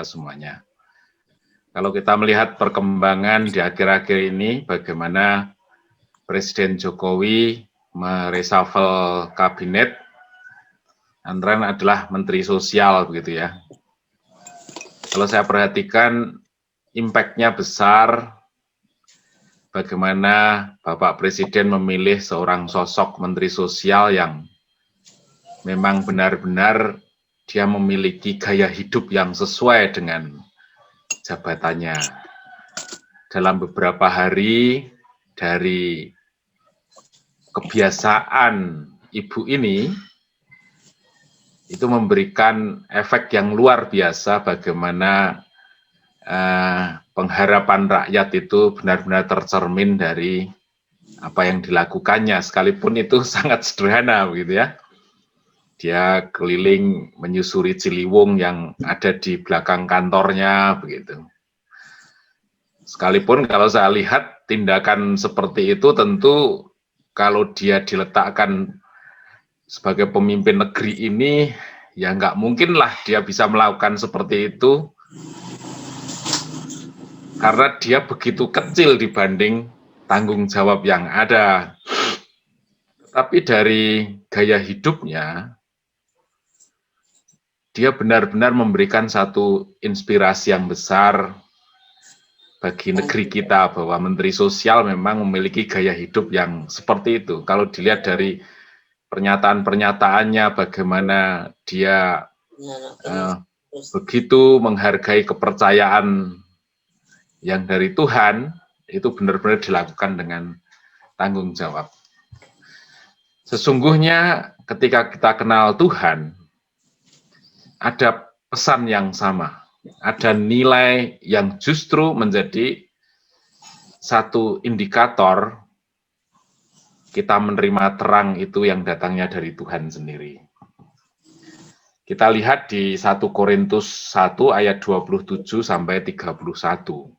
kita semuanya. Kalau kita melihat perkembangan di akhir-akhir ini, bagaimana Presiden Jokowi mereshuffle kabinet, antara adalah Menteri Sosial begitu ya. Kalau saya perhatikan, impact-nya besar, bagaimana Bapak Presiden memilih seorang sosok Menteri Sosial yang memang benar-benar dia memiliki gaya hidup yang sesuai dengan jabatannya. Dalam beberapa hari dari kebiasaan ibu ini, itu memberikan efek yang luar biasa bagaimana pengharapan rakyat itu benar-benar tercermin dari apa yang dilakukannya, sekalipun itu sangat sederhana begitu ya. Dia keliling menyusuri Ciliwung yang ada di belakang kantornya begitu. Sekalipun kalau saya lihat tindakan seperti itu tentu kalau dia diletakkan sebagai pemimpin negeri ini, ya nggak mungkin lah dia bisa melakukan seperti itu karena dia begitu kecil dibanding tanggung jawab yang ada. Tapi dari gaya hidupnya, dia benar-benar memberikan satu inspirasi yang besar bagi negeri kita bahwa Menteri Sosial memang memiliki gaya hidup yang seperti itu. Kalau dilihat dari pernyataan-pernyataannya, bagaimana dia begitu menghargai kepercayaan yang dari Tuhan, itu benar-benar dilakukan dengan tanggung jawab. Sesungguhnya ketika kita kenal Tuhan, ada pesan yang sama. Ada nilai yang justru menjadi satu indikator kita menerima terang itu yang datangnya dari Tuhan sendiri. Kita lihat di 1 Korintus 1 ayat 27 sampai 31.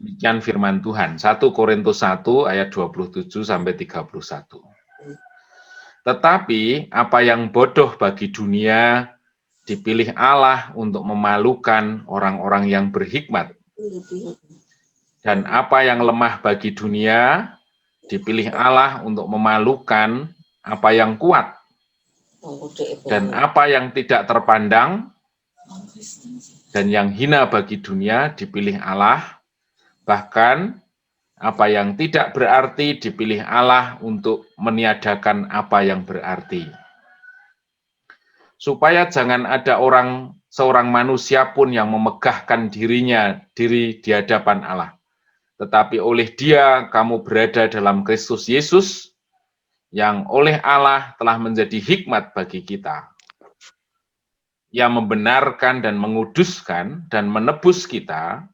Demikian firman Tuhan, 1 Korintus 1 ayat 27 sampai 31. Tetapi apa yang bodoh bagi dunia dipilih Allah untuk memalukan orang-orang yang berhikmat. Dan apa yang lemah bagi dunia dipilih Allah untuk memalukan apa yang kuat. Dan apa yang tidak terpandang dan yang hina bagi dunia dipilih Allah. Bahkan apa yang tidak berarti dipilih Allah untuk meniadakan apa yang berarti. Supaya jangan ada seorang manusia pun yang memegahkan diri di hadapan Allah. Tetapi oleh Dia kamu berada dalam Kristus Yesus, yang oleh Allah telah menjadi hikmat bagi kita. Ia membenarkan dan menguduskan dan menebus kita,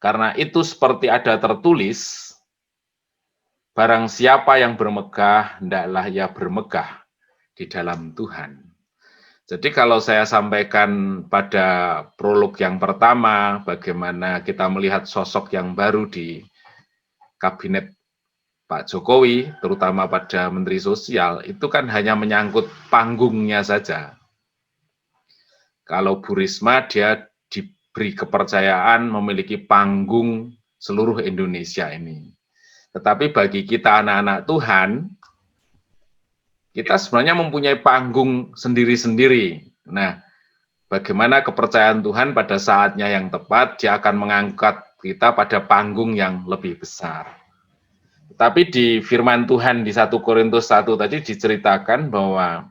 karena itu seperti ada tertulis, barang siapa yang bermegah, hendaklah ia bermegah di dalam Tuhan. Jadi kalau saya sampaikan pada prolog yang pertama, bagaimana kita melihat sosok yang baru di kabinet Pak Jokowi, terutama pada Menteri Sosial, itu kan hanya menyangkut panggungnya saja. Kalau Bu Risma, dia diberi kepercayaan memiliki panggung seluruh Indonesia ini. Tetapi bagi kita anak-anak Tuhan, kita sebenarnya mempunyai panggung sendiri-sendiri. Nah, bagaimana kepercayaan Tuhan pada saatnya yang tepat, dia akan mengangkat kita pada panggung yang lebih besar. Tapi di firman Tuhan di 1 Korintus 1 tadi diceritakan bahwa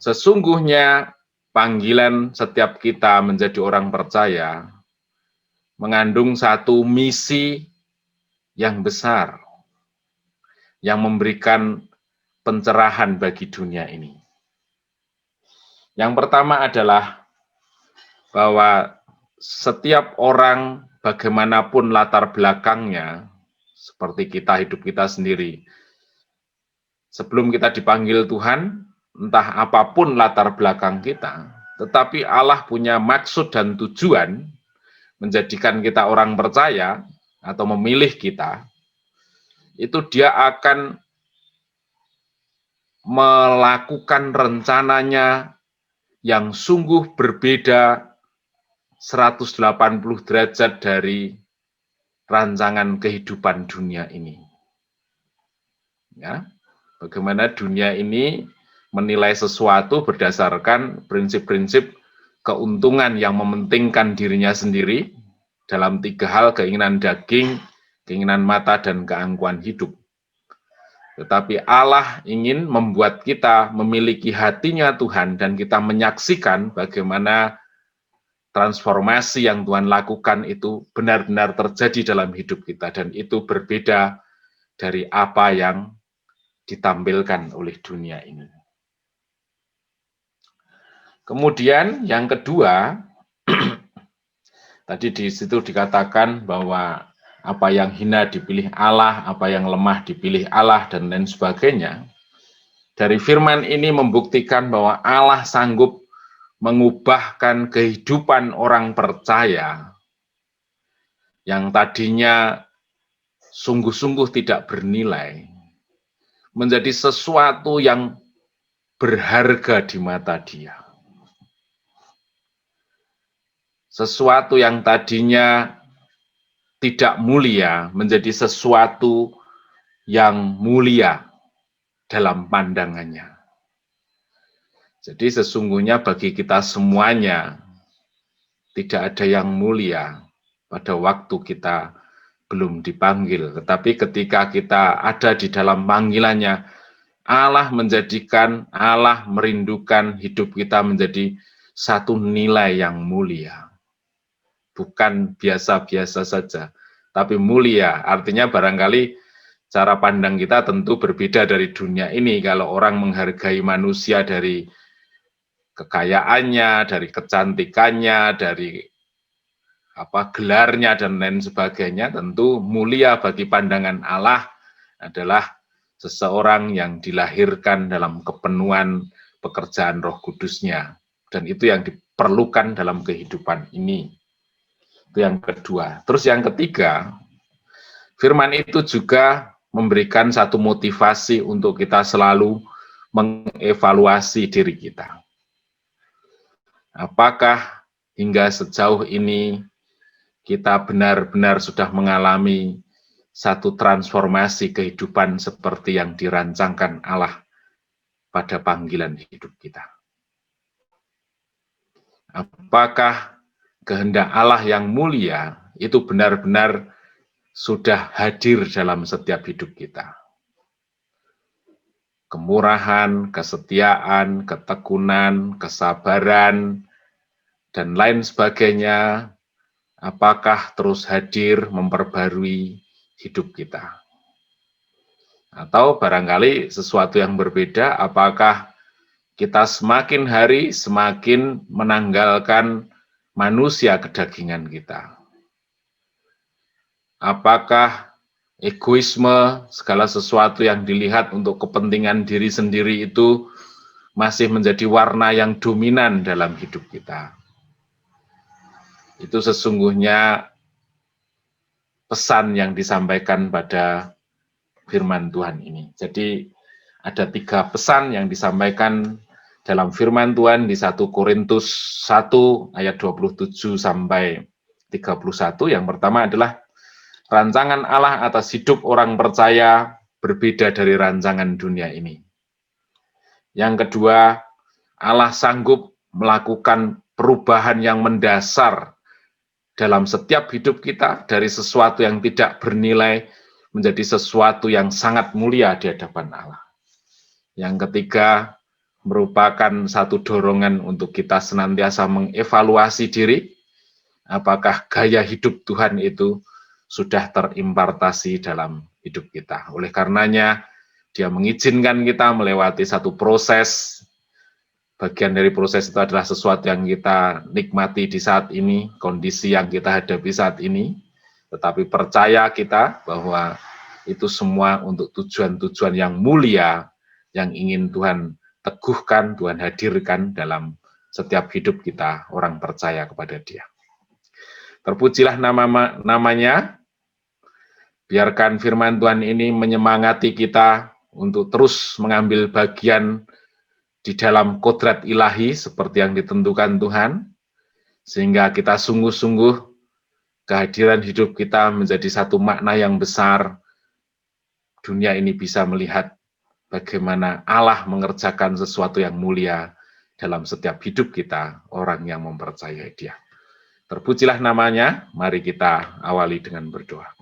sesungguhnya panggilan setiap kita menjadi orang percaya mengandung satu misi yang besar, yang memberikan pencerahan bagi dunia ini. Yang pertama adalah bahwa setiap orang bagaimanapun latar belakangnya, seperti hidup kita sendiri, sebelum kita dipanggil Tuhan, entah apapun latar belakang kita, tetapi Allah punya maksud dan tujuan menjadikan kita orang percaya atau memilih kita, itu Dia akan melakukan rencananya yang sungguh berbeda 180 derajat dari rancangan kehidupan dunia ini. Ya, bagaimana dunia ini menilai sesuatu berdasarkan prinsip-prinsip keuntungan yang mementingkan dirinya sendiri dalam 3 hal: keinginan daging, keinginan mata, dan keangkuhan hidup. Tetapi Allah ingin membuat kita memiliki hatinya Tuhan dan kita menyaksikan bagaimana transformasi yang Tuhan lakukan itu benar-benar terjadi dalam hidup kita, dan itu berbeda dari apa yang ditampilkan oleh dunia ini. Kemudian yang kedua, tadi di situ dikatakan bahwa apa yang hina dipilih Allah, apa yang lemah dipilih Allah, dan lain sebagainya. Dari firman ini membuktikan bahwa Allah sanggup mengubahkan kehidupan orang percaya yang tadinya sungguh-sungguh tidak bernilai menjadi sesuatu yang berharga di mata Dia. Sesuatu yang tadinya tidak mulia menjadi sesuatu yang mulia dalam pandangannya. Jadi sesungguhnya bagi kita semuanya tidak ada yang mulia pada waktu kita belum dipanggil. Tetapi ketika kita ada di dalam panggilannya, Allah merindukan hidup kita menjadi satu nilai yang mulia. Bukan biasa-biasa saja, tapi mulia. Artinya barangkali cara pandang kita tentu berbeda dari dunia ini. Kalau orang menghargai manusia dari kekayaannya, dari kecantikannya, dari gelarnya, dan lain sebagainya, tentu mulia bagi pandangan Allah adalah seseorang yang dilahirkan dalam kepenuhan pekerjaan Roh Kudus-Nya. Dan itu yang diperlukan dalam kehidupan ini. Itu yang kedua. Terus yang ketiga, firman itu juga memberikan satu motivasi untuk kita selalu mengevaluasi diri kita. Apakah hingga sejauh ini kita benar-benar sudah mengalami satu transformasi kehidupan seperti yang dirancangkan Allah pada panggilan hidup kita? Apakah kehendak Allah yang mulia itu benar-benar sudah hadir dalam setiap hidup kita? Kemurahan, kesetiaan, ketekunan, kesabaran, dan lain sebagainya, apakah terus hadir memperbarui hidup kita? Atau barangkali sesuatu yang berbeda, apakah kita semakin hari semakin menanggalkan manusia kedagingan kita? Apakah egoisme, segala sesuatu yang dilihat untuk kepentingan diri sendiri itu masih menjadi warna yang dominan dalam hidup kita? Itu sesungguhnya pesan yang disampaikan pada firman Tuhan ini. Jadi ada 3 pesan yang disampaikan dalam firman Tuhan di 1 Korintus 1 ayat 27 sampai 31. Yang pertama adalah rancangan Allah atas hidup orang percaya berbeda dari rancangan dunia ini. Yang kedua, Allah sanggup melakukan perubahan yang mendasar dalam setiap hidup kita, dari sesuatu yang tidak bernilai menjadi sesuatu yang sangat mulia di hadapan Allah. Yang ketiga, merupakan satu dorongan untuk kita senantiasa mengevaluasi diri, apakah gaya hidup Tuhan itu sudah terimpartasi dalam hidup kita. Oleh karenanya, Dia mengizinkan kita melewati satu proses. Bagian dari proses itu adalah sesuatu yang kita nikmati di saat ini, kondisi yang kita hadapi saat ini, tetapi percaya kita bahwa itu semua untuk tujuan-tujuan yang mulia, yang ingin Tuhan teguhkan, Tuhan hadirkan dalam setiap hidup kita, orang percaya kepada Dia. Terpujilah namanya. Biarkan firman Tuhan ini menyemangati kita untuk terus mengambil bagian di dalam kodrat ilahi seperti yang ditentukan Tuhan, sehingga kita sungguh-sungguh kehadiran hidup kita menjadi satu makna yang besar. Dunia ini bisa melihat bagaimana Allah mengerjakan sesuatu yang mulia dalam setiap hidup kita, orang yang mempercayai Dia. Terpujilah namanya, mari kita awali dengan berdoa.